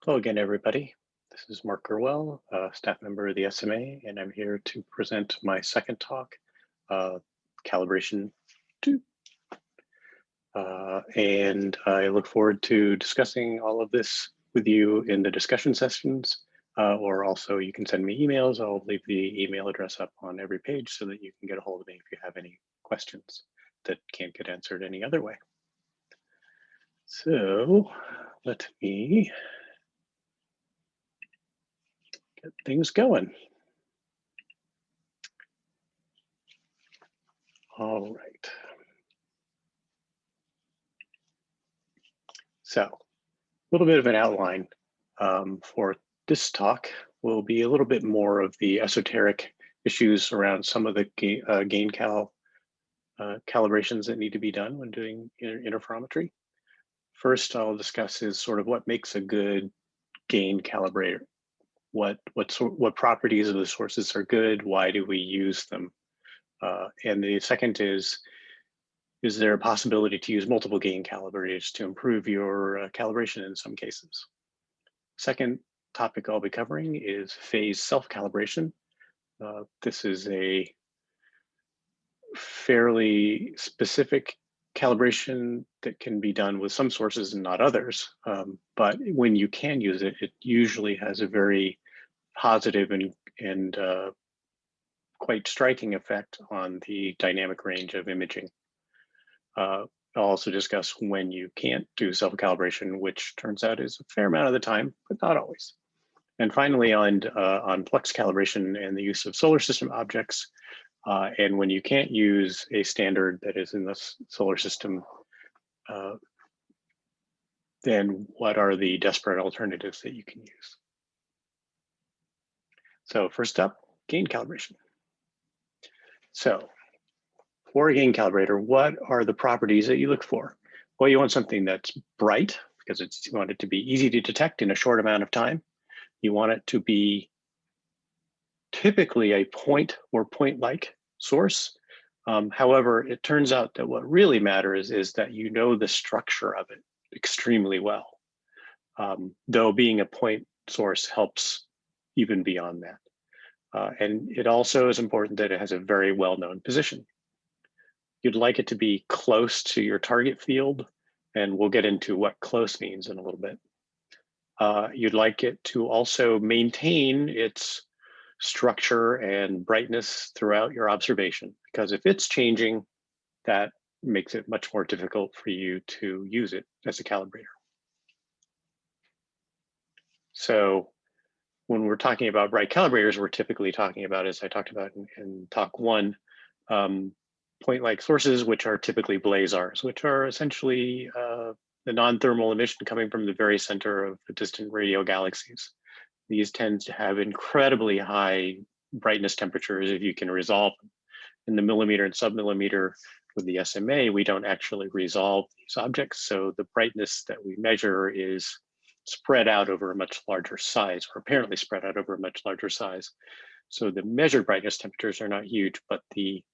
Hello again, everybody. This is Mark Gurwell, staff member of the SMA, and I'm here to present my second talk, Calibration II. And I look forward to discussing all of this with you in the discussion sessions, or also you can send me emails. I'll leave the email address up on every page so that you can get a hold of me if you have any questions that can't get answered any other way. So let me get things going. All right. So a little bit of an outline for this talk will be a little bit more of the esoteric issues around some of the gain calibrations that need to be done when doing interferometry. First, I'll discuss is sort of what makes a good gain calibrator. What properties of the sources are good? Why do we use them? And the second is there a possibility to use multiple gain calibrators to improve your calibration in some cases? Second topic I'll be covering is phase self-calibration. This is a fairly specific calibration that can be done with some sources and not others. But when you can use it, it usually has a very positive and quite striking effect on the dynamic range of imaging. I'll also discuss when you can't do self-calibration, which turns out is a fair amount of the time, but not always. And finally, on flux calibration and the use of solar system objects, and when you can't use a standard that is in the solar system, then what are the desperate alternatives that you can use? So first up, gain calibration. So for a gain calibrator, what are the properties that you look for? Well, you want something that's bright because you want it to be easy to detect in a short amount of time. You want it to be typically a point or point-like source. However, it turns out that what really matters is that you know the structure of it extremely well, though being a point source helps even beyond that. And it also is important that it has a very well-known position. You'd like it to be close to your target field, and we'll get into what close means in a little bit. You'd like it to also maintain its structure and brightness throughout your observation, because if it's changing, that makes it much more difficult for you to use it as a calibrator. So when we're talking about bright calibrators, we're typically talking about, as I talked about in talk one, point-like sources, which are typically blazars, which are essentially the non-thermal emission coming from the very center of the distant radio galaxies. These tend to have incredibly high brightness temperatures if you can resolve them. In the millimeter and submillimeter with the SMA, we don't actually resolve these objects. So the brightness that we measure is spread out over a much larger size, or apparently spread out over a much larger size. So the measured brightness temperatures are not huge, but the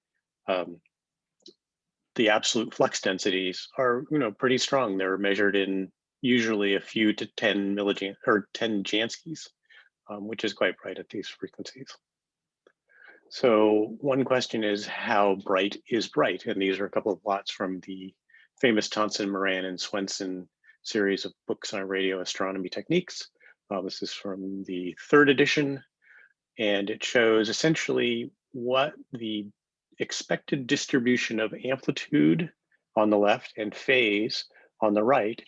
absolute flux densities are, pretty strong. They're measured in usually a few to 10 Janskis, which is quite bright at these frequencies. So one question is, how bright is bright? And these are a couple of plots from the famous Tonson, Moran, and Swenson series of books on radio astronomy techniques. This is from the 3rd edition, and it shows essentially what the expected distribution of amplitude on the left and phase on the right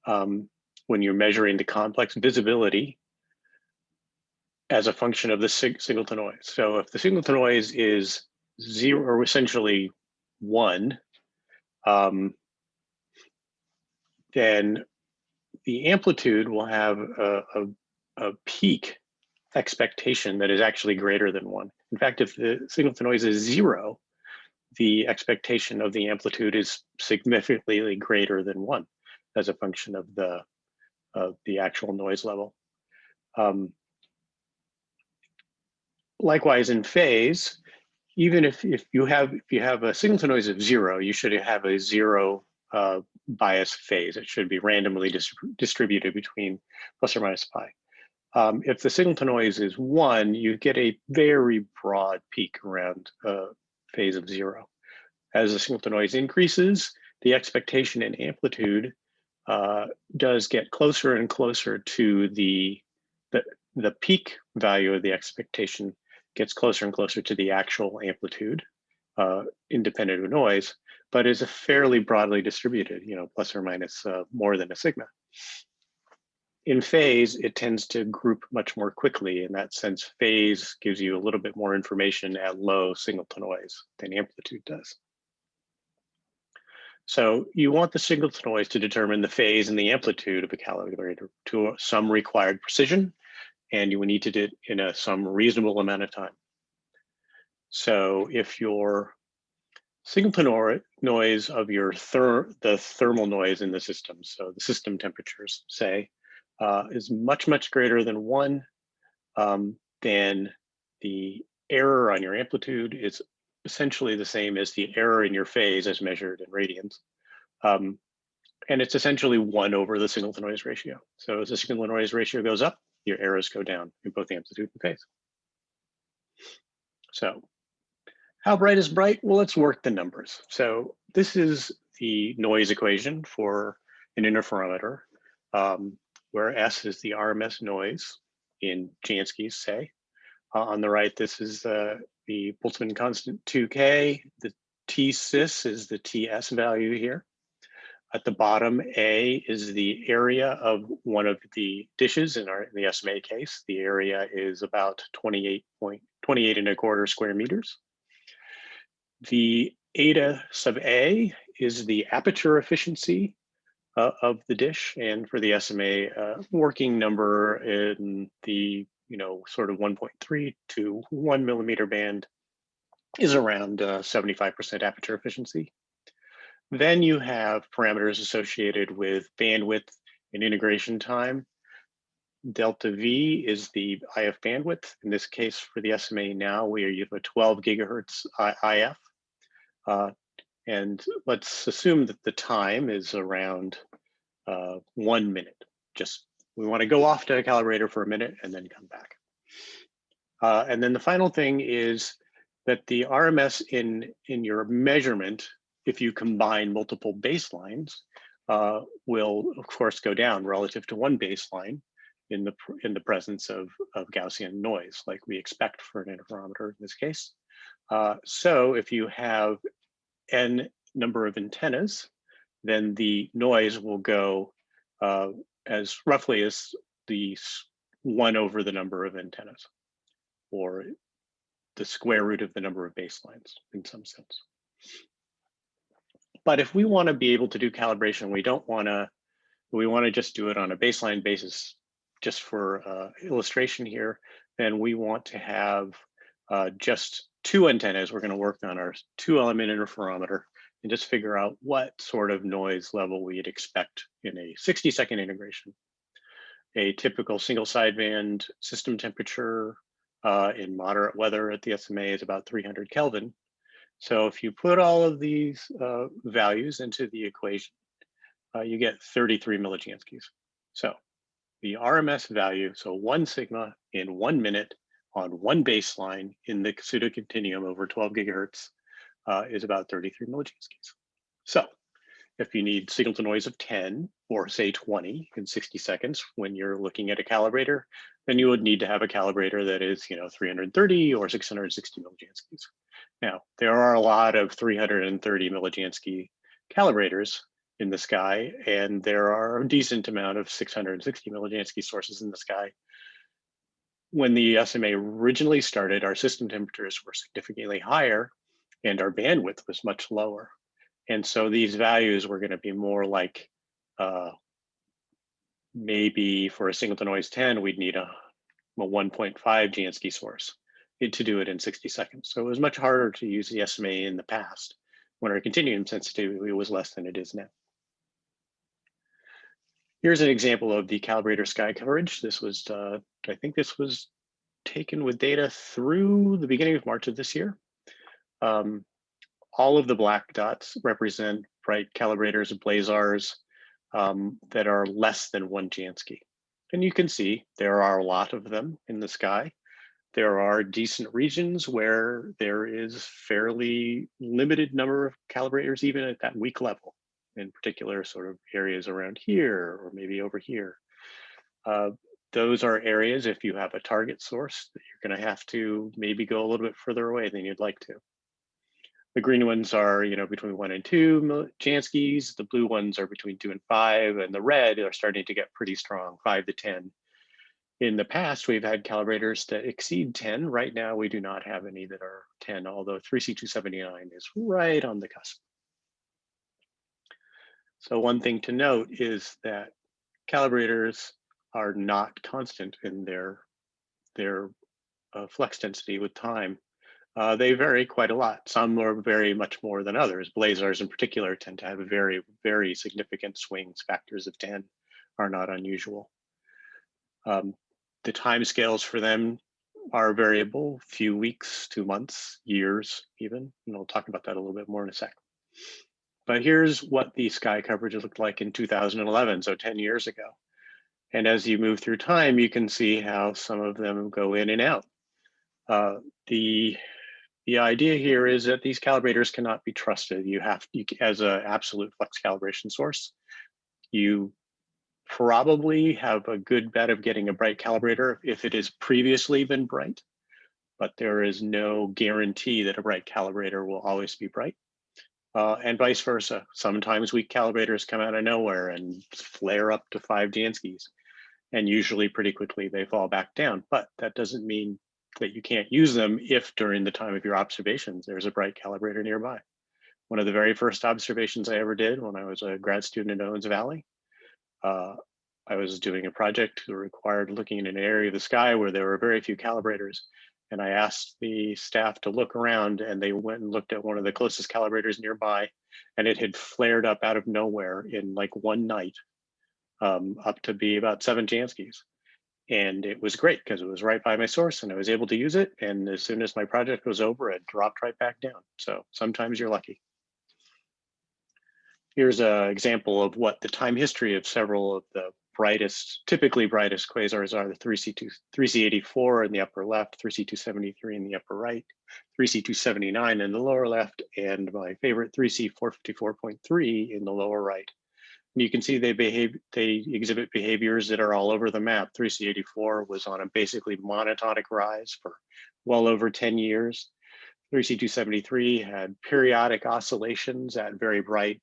when you're measuring the complex visibility as a function of the signal to noise. So if the signal to noise is 0 or essentially 1, then the amplitude will have a peak expectation that is actually greater than 1. In fact, if the signal to noise is 0, the expectation of the amplitude is significantly greater than 1 as a function of the actual noise level. Likewise, in phase, even if you have a signal to noise of 0, you should have a 0 bias phase. It should be randomly distributed between plus or minus pi. If the signal to noise is 1, you get a very broad peak around a phase of 0. As the signal to noise increases, the expectation and amplitude does get closer and closer to the peak value of the expectation gets closer and closer to the actual amplitude, independent of noise, but is a fairly broadly distributed, plus or minus more than a sigma. In phase, it tends to group much more quickly. In that sense, phase gives you a little bit more information at low signal to noise than amplitude does. So you want the signal to noise to determine the phase and the amplitude of a calibrator to some required precision, and you would need to do it in some reasonable amount of time. So if your signal to noise of your the thermal noise in the system, so the system temperatures, say, is much, much greater than 1, then the error on your amplitude is essentially the same as the error in your phase as measured in radians. And it's essentially 1 over the signal to noise ratio. So as the signal to noise ratio goes up, your errors go down in both amplitude and phase. So how bright is bright? Well, let's work the numbers. So this is the noise equation for an interferometer, where S is the RMS noise in Janskis, say. On the right, this is the Boltzmann constant 2K. The T-cis is the TS value here. At the bottom, A is the area of one of the dishes in the SMA case. The area is about 28 and a quarter square meters. The eta sub A is the aperture efficiency of the dish, and for the SMA working number in the sort of 1.3 to 1 millimeter band is around 75% aperture efficiency. Then you have parameters associated with bandwidth and integration time. Delta V is the IF bandwidth. In this case, for the SMA now, you have a 12 gigahertz IF. And let's assume that the time is around 1 minute. We want to go off to a calibrator for a minute and then come back. And then the final thing is that the RMS in your measurement, if you combine multiple baselines, will of course go down relative to one baseline in the presence of Gaussian noise, like we expect for an interferometer in this case. So if you have n number of antennas, then the noise will go as roughly as the 1 over the number of antennas, or the square root of the number of baselines in some sense. But if we want to be able to do calibration, we want to just do it on a baseline basis, just for illustration here, then we want to have just 2 antennas. We're going to work on our 2-element interferometer and just figure out what sort of noise level we'd expect in a 60-second integration. A typical single sideband system temperature in moderate weather at the SMA is about 300 Kelvin. So if you put all of these values into the equation, you get 33 millijanskis. So the RMS value, so 1 sigma in 1 minute on 1 baseline in the pseudo-continuum over 12 gigahertz is about 33 millijanskis. So if you need signal to noise of 10 or say 20 in 60 seconds when you're looking at a calibrator, then you would need to have a calibrator that is 330 or 660 millijanskis. Now, there are a lot of 330 millijansky calibrators in the sky, and there are a decent amount of 660 millijansky sources in the sky. When the SMA originally started, our system temperatures were significantly higher and our bandwidth was much lower. And so these values were going to be more like maybe for a signal to noise 10, we'd need a 1.5 Jansky source to do it in 60 seconds. So it was much harder to use the SMA in the past when our continuum sensitivity was less than it is now. Here's an example of the Calibrator Sky Coverage. This was, I think this was taken with data through the beginning of March of this year. All of the black dots represent bright calibrators, blazars, that are less than 1 Jansky. And you can see there are a lot of them in the sky. There are decent regions where there is fairly limited number of calibrators, even at that weak level, in particular sort of areas around here or maybe over here. Those are areas, if you have a target source, that you're going to have to maybe go a little bit further away than you'd like to. The green ones are, between 1 and 2 Janskys. The blue ones are between 2 and 5, and the red are starting to get pretty strong, 5 to 10. In the past, we've had calibrators that exceed 10. Right now, we do not have any that are 10, although 3C279 is right on the cusp. So one thing to note is that calibrators are not constant in their flux density with time. They vary quite a lot. Some are very much more than others. Blazars in particular tend to have very, very significant swings. Factors of 10 are not unusual. The time scales for them are variable, few weeks, 2 months, years even, and I'll talk about that a little bit more in a sec. But here's what the sky coverage looked like in 2011, so 10 years ago. And as you move through time, you can see how some of them go in and out. The idea here is that these calibrators cannot be trusted. As an absolute flux calibration source, you probably have a good bet of getting a bright calibrator if it has previously been bright, but there is no guarantee that a bright calibrator will always be bright. And vice versa. Sometimes weak calibrators come out of nowhere and flare up to 5 Janskys, and usually pretty quickly they fall back down. But that doesn't mean that you can't use them if during the time of your observations there's a bright calibrator nearby. One of the very first observations I ever did when I was a grad student in Owens Valley, I was doing a project that required looking in an area of the sky where there were very few calibrators. And I asked the staff to look around, and they went and looked at one of the closest calibrators nearby, and it had flared up out of nowhere in like one night, up to be about 7 Janskys. And it was great because it was right by my source and I was able to use it. And as soon as my project was over, it dropped right back down. So sometimes you're lucky. Here's an example of what the time history of several of the typically brightest quasars are: the 3C84 in the upper left, 3C273 in the upper right, 3C279 in the lower left, and my favorite 3C454.3 in the lower right. And you can see they exhibit behaviors that are all over the map. 3C84 was on a basically monotonic rise for well over 10 years. 3C273 had periodic oscillations at very bright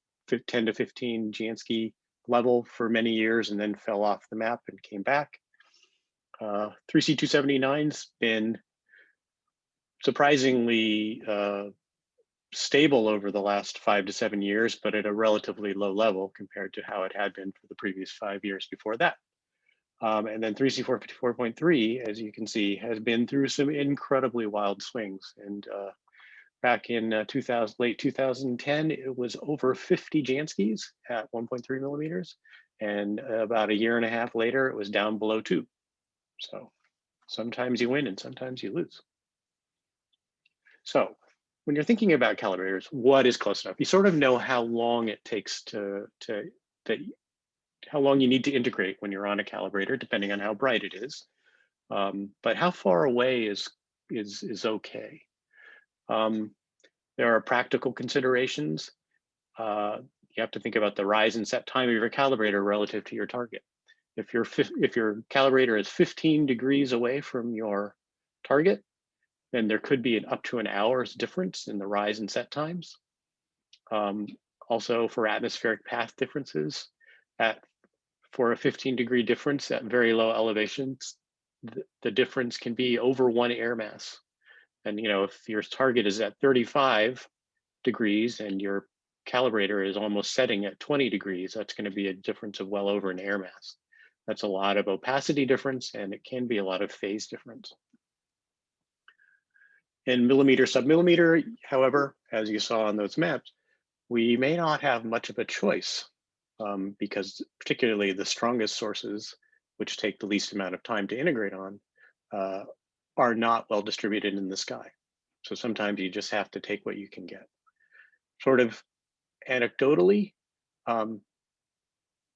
10 to 15 Jansky level for many years and then fell off the map and came back. 3C279's been surprisingly stable over the last 5 to 7 years, but at a relatively low level compared to how it had been for the previous 5 years before that. And then 3C454.3, as you can see, has been through some incredibly wild swings. And back in late 2010, it was over 50 Janskys at 1.3 millimeters. And about a year and a half later, it was down below 2. So sometimes you win and sometimes you lose. So when you're thinking about calibrators, what is close enough? You sort of know how long it takes how long you need to integrate when you're on a calibrator, depending on how bright it is. But how far away is okay? There are practical considerations. You have to think about the rise and set time of your calibrator relative to your target. If your calibrator is 15 degrees away from your target, then there could be up to an hour's difference in the rise and set times. Also for atmospheric path differences, for a 15-degree difference at very low elevations, the difference can be over 1 air mass. And if your target is at 35 degrees and your calibrator is almost setting at 20 degrees, that's going to be a difference of well over an air mass. That's a lot of opacity difference, and it can be a lot of phase difference. In millimeter, submillimeter, however, as you saw on those maps, we may not have much of a choice because particularly the strongest sources, which take the least amount of time to integrate on, are not well distributed in the sky. So sometimes you just have to take what you can get. Sort of anecdotally,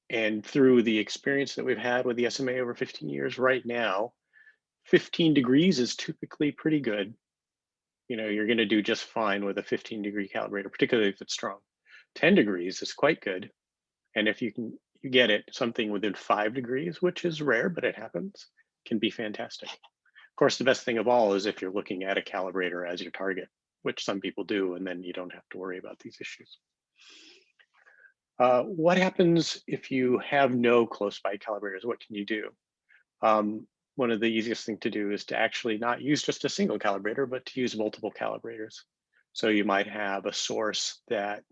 and through the experience that we've had with the SMA over 15 years, right now, 15 degrees is typically pretty good. You know, you're going to do just fine with a 15-degree calibrator, particularly if it's strong. 10 degrees is quite good. And if you get it something within 5 degrees, which is rare, but it happens, can be fantastic. Of course, the best thing of all is if you're looking at a calibrator as your target, which some people do, and then you don't have to worry about these issues. What happens if you have no close by calibrators? What can you do? One of the easiest things to do is to actually not use just a single calibrator, but to use multiple calibrators. So you might have a source that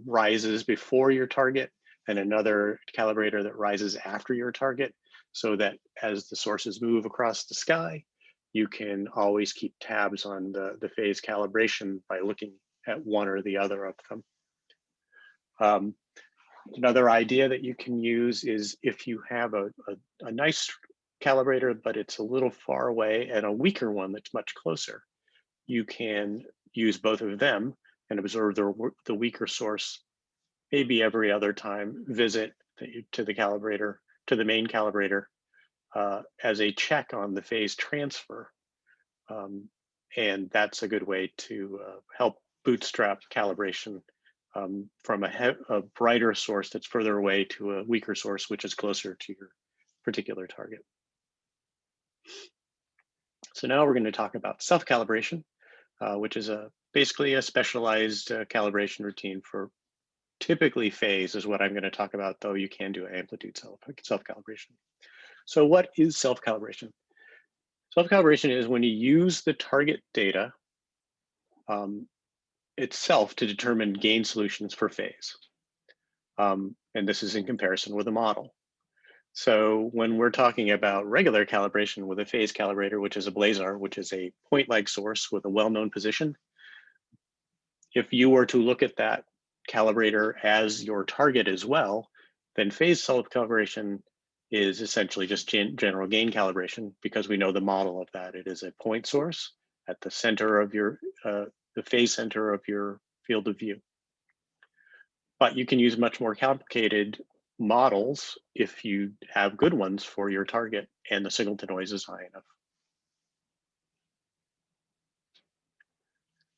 rises before your target and another calibrator that rises after your target, so that as the sources move across the sky, you can always keep tabs on the phase calibration by looking at one or the other of them. Another idea that you can use is if you have a nice calibrator, but it's a little far away, and a weaker one that's much closer, you can use both of them and observe the weaker source maybe every other time visit to the calibrator, to the main calibrator, as a check on the phase transfer. And that's a good way to help bootstrap calibration from a brighter source that's further away to a weaker source, which is closer to your particular target. So now we're going to talk about self-calibration, which is basically a specialized calibration routine for typically phase is what I'm going to talk about, though you can do amplitude self-calibration. So what is self-calibration? Self-calibration is when you use the target data itself to determine gain solutions for phase. And this is in comparison with a model. So when we're talking about regular calibration with a phase calibrator, which is a Quasar, which is a point-like source with a well-known position, if you were to look at that calibrator as your target as well, then phase self-calibration is essentially just general gain calibration, because we know the model of that. It is a point source at the center of your, the phase center of your field of view. But you can use much more complicated models if you have good ones for your target and the signal to noise is high enough.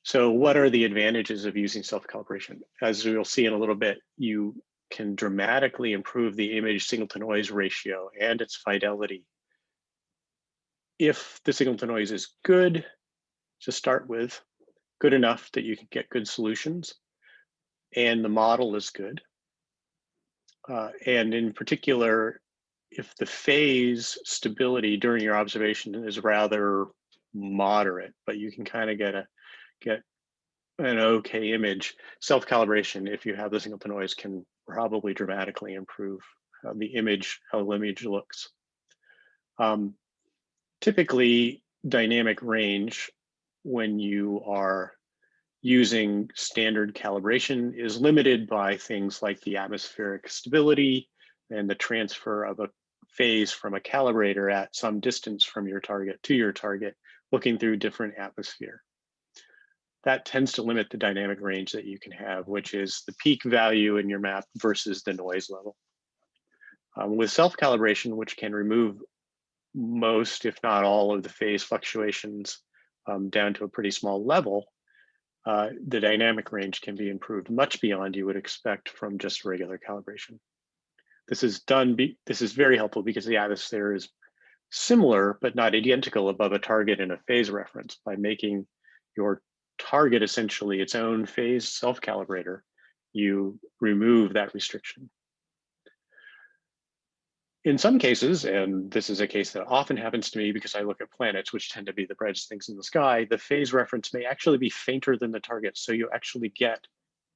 So what are the advantages of using self-calibration? As we'll see in a little bit, you can dramatically improve the image signal to noise ratio and its fidelity. If the signal to noise is good to start with, good enough that you can get good solutions, and the model is good, and in particular, if the phase stability during your observation is rather moderate, but you can kind of get an okay image, self-calibration, if you have the signal to noise, can probably dramatically improve how the image looks. Typically, dynamic range, when you are using standard calibration, is limited by things like the atmospheric stability and the transfer of a phase from a calibrator at some distance from your target to your target, looking through different atmosphere. That tends to limit the dynamic range that you can have, which is the peak value in your map versus the noise level. With self-calibration, which can remove most, if not all, of the phase fluctuations down to a pretty small level, the dynamic range can be improved much beyond you would expect from just regular calibration. This is very helpful because the atmosphere is similar but not identical above a target in a phase reference. By making your target essentially its own phase self-calibrator, you remove that restriction. In some cases, and this is a case that often happens to me because I look at planets, which tend to be the brightest things in the sky, the phase reference may actually be fainter than the target. So you actually get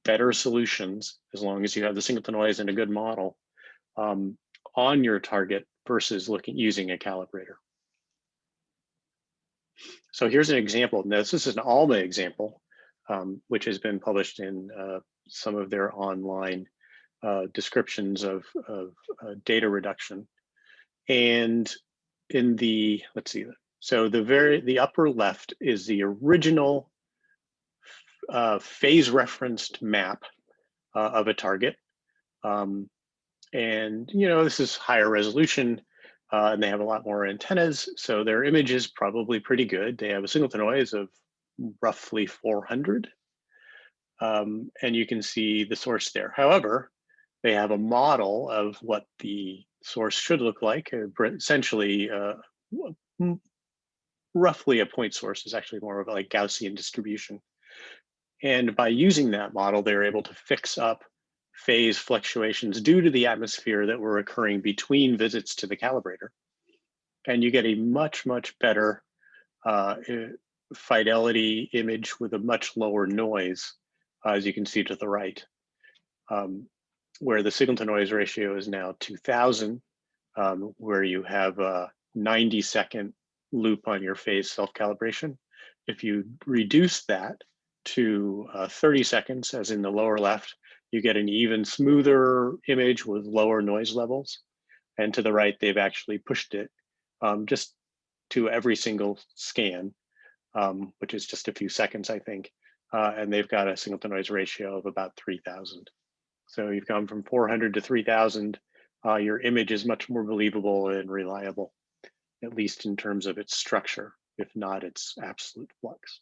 better solutions as long as you have the signal to noise and a good model on your target versus using a calibrator. So here's an example. Now, this is an ALMA example, which has been published in some of their online descriptions of data reduction. And in the, let's see, so the upper left is the original phase referenced map of a target. And this is higher resolution, and they have a lot more antennas, so their image is probably pretty good. They have a signal to noise of roughly 400, and you can see the source there. However, they have a model of what the source should look like. Essentially, roughly a point source is actually more of a like Gaussian distribution. And by using that model, they're able to fix up phase fluctuations due to the atmosphere that were occurring between visits to the calibrator. And you get a much, much better fidelity image with a much lower noise, as you can see to the right, where the signal to noise ratio is now 2000, where you have a 90-second loop on your phase self-calibration. If you reduce that to 30 seconds, as in the lower left, you get an even smoother image with lower noise levels. And to the right, they've actually pushed it just to every single scan, which is just a few seconds, I think. And they've got a signal to noise ratio of about 3000. So you've gone from 400 to 3000. Your image is much more believable and reliable, at least in terms of its structure, if not its absolute flux.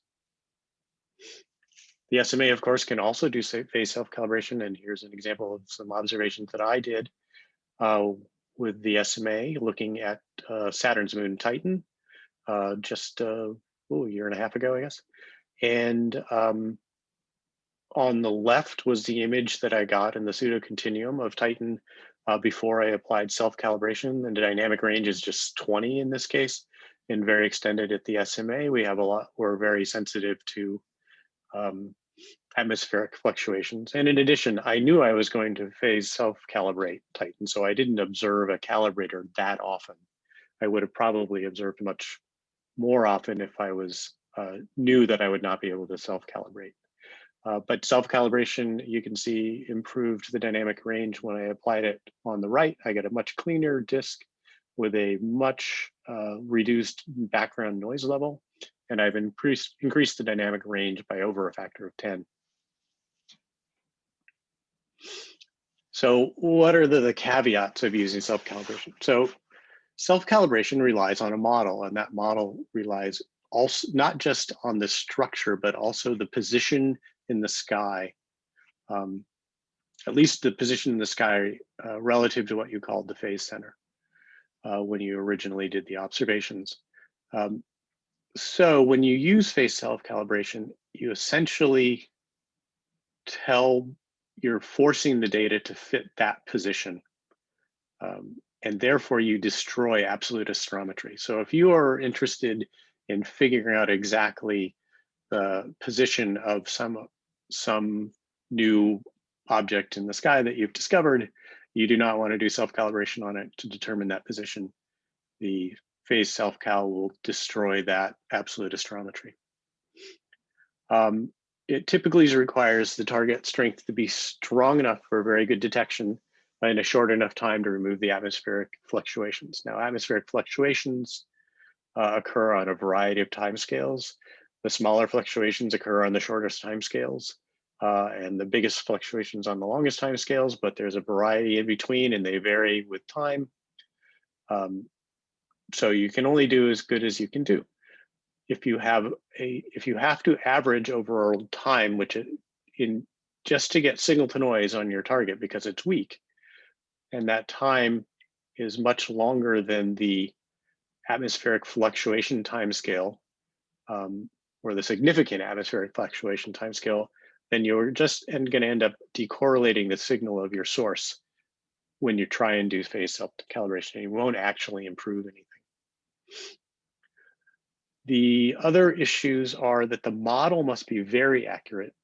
The SMA, of course, can also do phase self-calibration, and here's an example of some observations that I did with the SMA, looking at Saturn's moon Titan, just a year and a half ago, I guess. And on the left was the image that I got in the pseudo-continuum of Titan before I applied self-calibration, and the dynamic range is just 20 in this case, and very extended at the SMA. We're very sensitive to atmospheric fluctuations. And in addition, I knew I was going to phase self-calibrate Titan, so I didn't observe a calibrator that often. I would have probably observed much more often if I knew that I would not be able to self-calibrate. But self-calibration, you can see, improved the dynamic range when I applied it on the right. I get a much cleaner disk with a much reduced background noise level, and I've increased the dynamic range by over a factor of 10. So what are the caveats of using self-calibration? So self-calibration relies on a model, and that model relies also not just on the structure, but also the position in the sky, at least the position in the sky relative to what you called the phase center when you originally did the observations. So when you use phase self-calibration, you essentially you're forcing the data to fit that position. And therefore you destroy absolute astrometry. So if you are interested in figuring out exactly the position of some new object in the sky that you've discovered, you do not want to do self-calibration on it to determine that position. The phase self-cal will destroy that absolute astrometry. It typically requires the target strength to be strong enough for very good detection in a short enough time to remove the atmospheric fluctuations. Now, atmospheric fluctuations occur on a variety of timescales. The smaller fluctuations occur on the shortest timescales, and the biggest fluctuations on the longest timescales, but there's a variety in between and they vary with time. So you can only do as good as you can do. If you have to average over time, just to get signal to noise on your target because it's weak, and that time is much longer than the atmospheric fluctuation timescale, or the significant atmospheric fluctuation timescale, then you're just going to end up decorrelating the signal of your source when you try and do phase self-calibration. You won't actually improve anything. The other issues are that the model must be very accurate,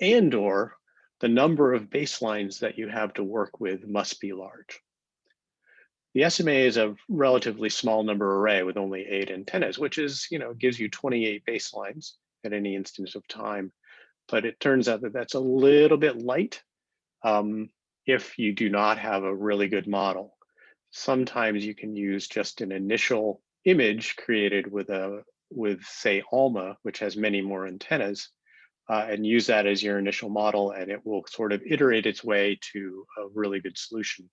and/or the number of baselines that you have to work with must be large. The SMA is a relatively small number array with only 8 antennas, which is, gives you 28 baselines at any instance of time. But it turns out that that's a little bit light if you do not have a really good model. Sometimes you can use just an initial image created with say ALMA, which has many more antennas, and use that as your initial model, and it will sort of iterate its way to a really good solution,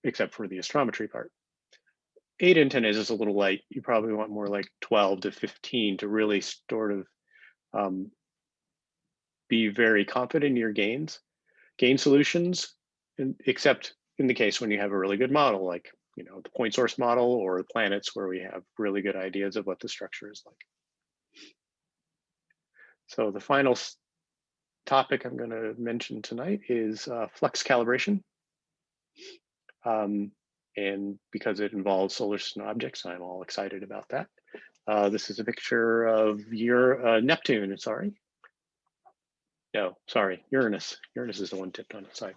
except for the astrometry part. 8 antennas is a little light. You probably want more like 12 to 15 to really sort of be very confident in your gain solutions, except in the case when you have a really good model, like the point source model or planets, where we have really good ideas of what the structure is like. So the final topic I'm going to mention tonight is flux calibration. And because it involves solar system objects, I'm all excited about that. This is a picture of your Neptune, sorry. No, sorry, Uranus. Uranus is the one tipped on its side.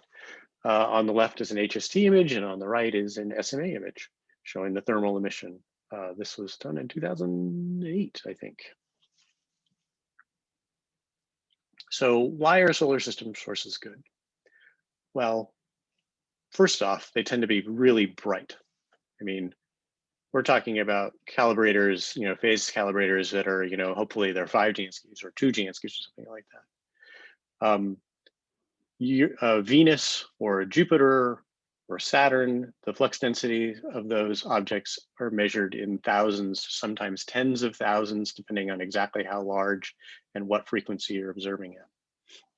On the left is an HST image, and on the right is an SMA image showing the thermal emission. This was done in 2008, I think. So why are solar system sources good? Well, first off, they tend to be really bright. I mean, we're talking about calibrators, phase calibrators that are, hopefully they're 5 Jansky's or 2 Jansky's or something like that. Venus or Jupiter or Saturn, the flux density of those objects are measured in thousands, sometimes tens of thousands, depending on exactly how large and what frequency you're observing at.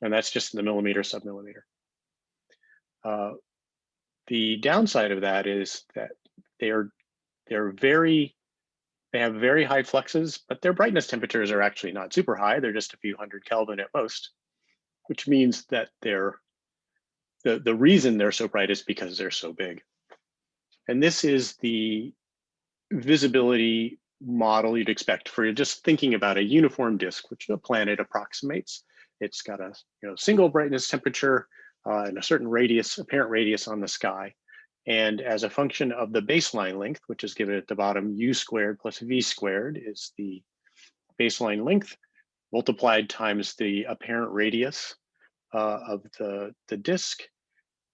And that's just in the millimeter, submillimeter. The downside of that is that they have very high fluxes, but their brightness temperatures are actually not super high. They're just a few hundred Kelvin at most, which means that the reason they're so bright is because they're so big. And this is the visibility model you'd expect for just thinking about a uniform disk, which a planet approximates. It's got a single brightness temperature and a certain radius, apparent radius on the sky. And as a function of the baseline length, which is given at the bottom, u squared plus v squared is the baseline length multiplied times the apparent radius of the disk.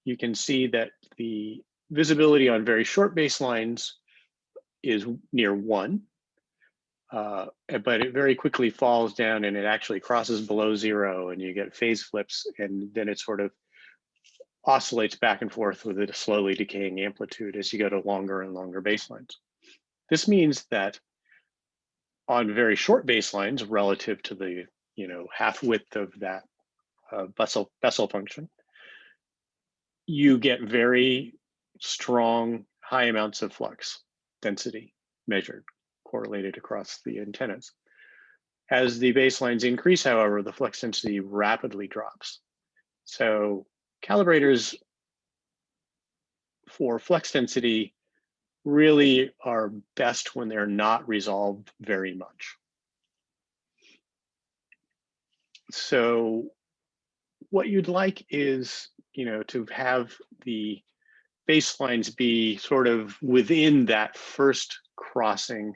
You can see that the visibility on very short baselines is near 1, but it very quickly falls down and it actually crosses below 0, and you get phase flips, and then it sort of oscillates back and forth with a slowly decaying amplitude as you go to longer and longer baselines. This means that on very short baselines relative to the half width of that Bessel function, you get very strong high amounts of flux density measured, correlated across the antennas. As the baselines increase, however, the flux density rapidly drops. So calibrators for flux density really are best when they're not resolved very much. So what you'd like is, to have the baselines be sort of within that first crossing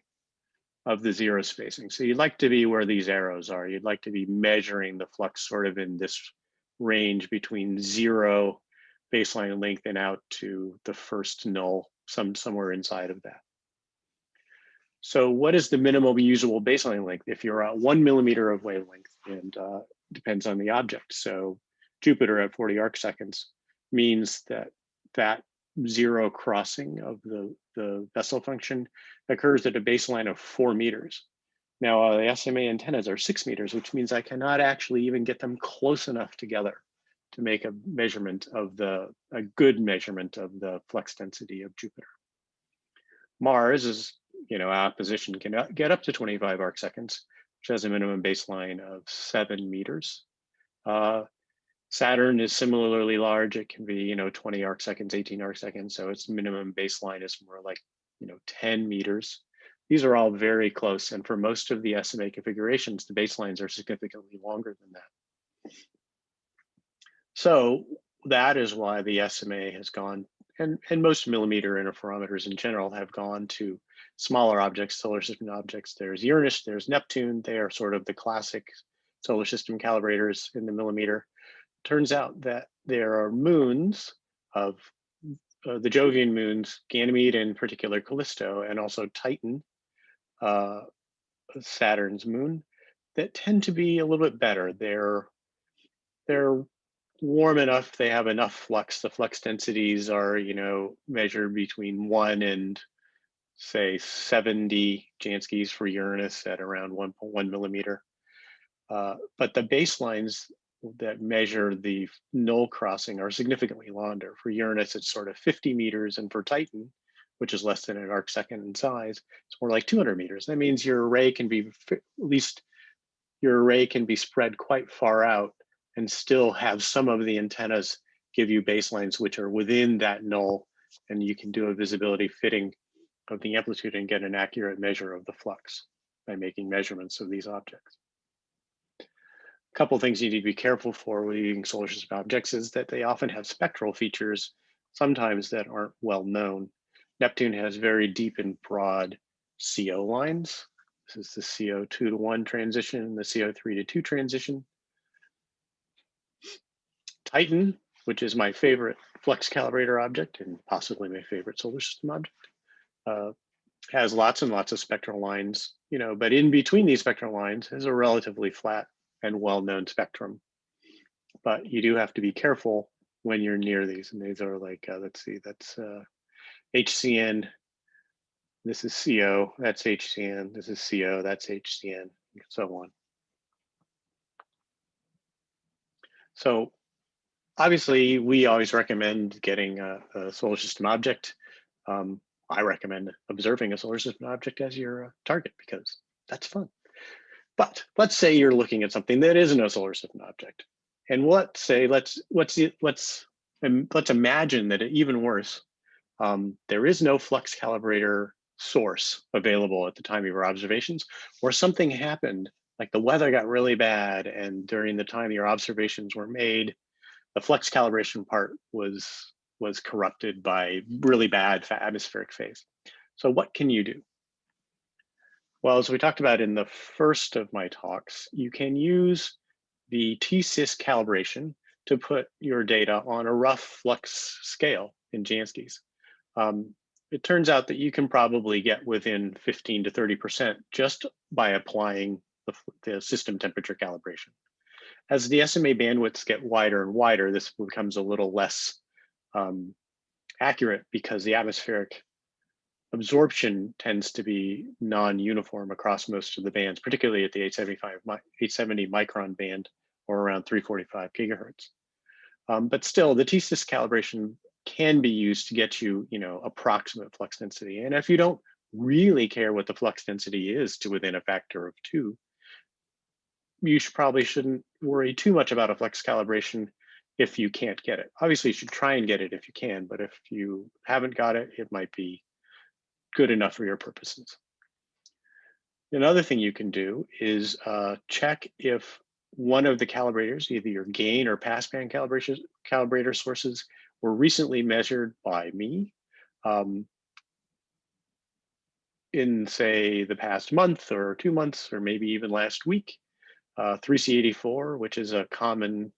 of the 0 spacing. So you'd like to be where these arrows are. You'd like to be measuring the flux sort of in this range between 0 baseline length and out to the first null, somewhere inside of that. So what is the minimum usable baseline length if you're at 1 millimeter of wavelength? And depends on the object. So Jupiter at 40 arc seconds means that 0 crossing of the Bessel function occurs at a baseline of 4 meters. Now the SMA antennas are 6 meters, which means I cannot actually even get them close enough together to make a measurement of a good measurement of the flux density of Jupiter. Mars is, out position can get up to 25 arc seconds, which has a minimum baseline of 7 meters. Saturn is similarly large. It can be, 20 arc seconds, 18 arc seconds. So its minimum baseline is more like, 10 meters. These are all very close. And for most of the SMA configurations, the baselines are significantly longer than that. So that is why the SMA has gone, and most millimeter interferometers in general have gone to smaller objects, solar system objects. There's Uranus, there's Neptune. They are sort of the classic solar system calibrators in the millimeter. Turns out that there are moons of the Jovian moons, Ganymede in particular, Callisto, and also Titan, Saturn's moon, that tend to be a little bit better. They're warm enough, they have enough flux. The flux densities are, measured between 1 and say 70 Janskis for Uranus at around 1.1 millimeter. But the baselines that measure the null crossing are significantly longer. For Uranus, it's sort of 50 meters, and for Titan, which is less than an arc second in size, it's more like 200 meters. That means your array can be, at least your array can be spread quite far out and still have some of the antennas give you baselines which are within that null, and you can do a visibility fitting of the amplitude and get an accurate measure of the flux by making measurements of these objects. A couple things you need to be careful for with using solar system objects is that they often have spectral features, sometimes that aren't well known. Neptune has very deep and broad CO lines. This is the CO2 to 1 transition and the CO3 to 2 transition. Titan, which is my favorite flux calibrator object and possibly my favorite solar system object, has lots and lots of spectral lines, but in between these spectral lines is a relatively flat and well-known spectrum. But you do have to be careful when you're near these. And these are like, let's see, that's HCN. This is CO, that's HCN. This is CO, that's HCN, and so on. So obviously, we always recommend getting a solar system object. I recommend observing a solar system object as your target because that's fun. But let's say you're looking at something that isn't a solar system object, and let's imagine that even worse, there is no flux calibrator source available at the time of your observations, or something happened, like the weather got really bad, and during the time your observations were made, the flux calibration part was corrupted by really bad atmospheric phase. So what can you do? Well, as we talked about in the first of my talks, you can use the TSYS calibration to put your data on a rough flux scale in Janskis. It turns out that you can probably get within 15 to 30% just by applying the system temperature calibration. As the SMA bandwidths get wider and wider, this becomes a little less accurate because the atmospheric absorption tends to be non-uniform across most of the bands, particularly at the 870 micron band, or around 345 gigahertz. But still, the TSYS calibration can be used to get you, approximate flux density. And if you don't really care what the flux density is to within a factor of 2, you probably shouldn't worry too much about a flux calibration if you can't get it. Obviously, you should try and get it if you can, but if you haven't got it, it might be good enough for your purposes. Another thing you can do is check if one of the calibrators, either your gain or passband calibrator sources, were recently measured by me in, say, the past month or 2 months, or maybe even last week. 3C84, which is a common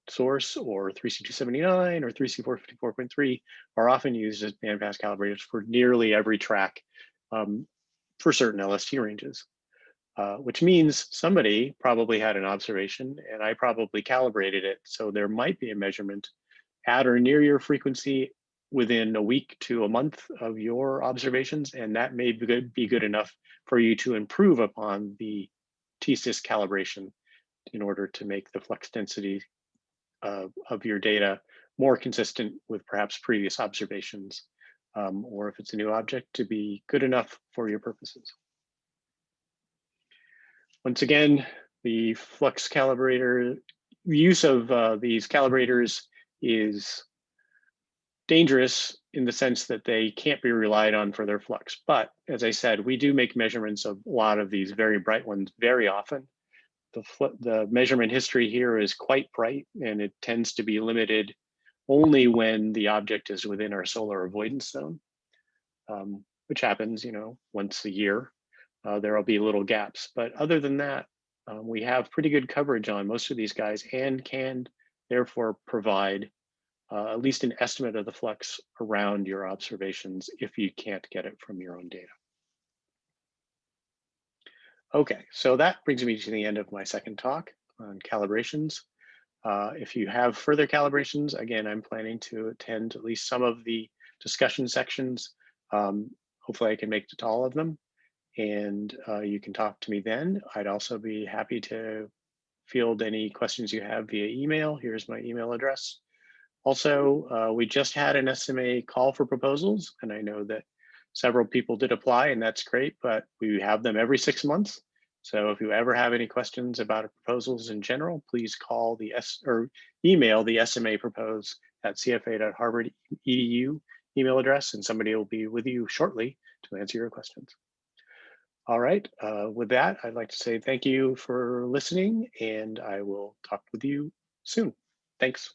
source, or 3C279 or 3C454.3 are often used as bandpass calibrators for nearly every track for certain LST ranges, which means somebody probably had an observation and I probably calibrated it. So there might be a measurement at or near your frequency within a week to a month of your observations, and that may be good enough for you to improve upon the TSYS calibration in order to make the flux density of your data more consistent with perhaps previous observations, or if it's a new object, to be good enough for your purposes. Once again, the flux calibrator, use of these calibrators is dangerous in the sense that they can't be relied on for their flux. But as I said, we do make measurements of a lot of these very bright ones very often. The measurement history here is quite bright, and it tends to be limited only when the object is within our solar avoidance zone, which happens, once a year. There will be little gaps, but other than that, we have pretty good coverage on most of these guys and can therefore provide at least an estimate of the flux around your observations if you can't get it from your own data. Okay, so that brings me to the end of my second talk on calibrations. If you have further calibrations, again, I'm planning to attend at least some of the discussion sections. Hopefully I can make it to all of them, and you can talk to me then. I'd also be happy to field any questions you have via email. Here's my email address. Also, we just had an SMA call for proposals, and I know that several people did apply, and that's great, but we have them every 6 months. So if you ever have any questions about proposals in general, please call or email the SMA propose at cfa.harvard.edu email address, and somebody will be with you shortly to answer your questions. All right, with that, I'd like to say thank you for listening, and I will talk with you soon. Thanks.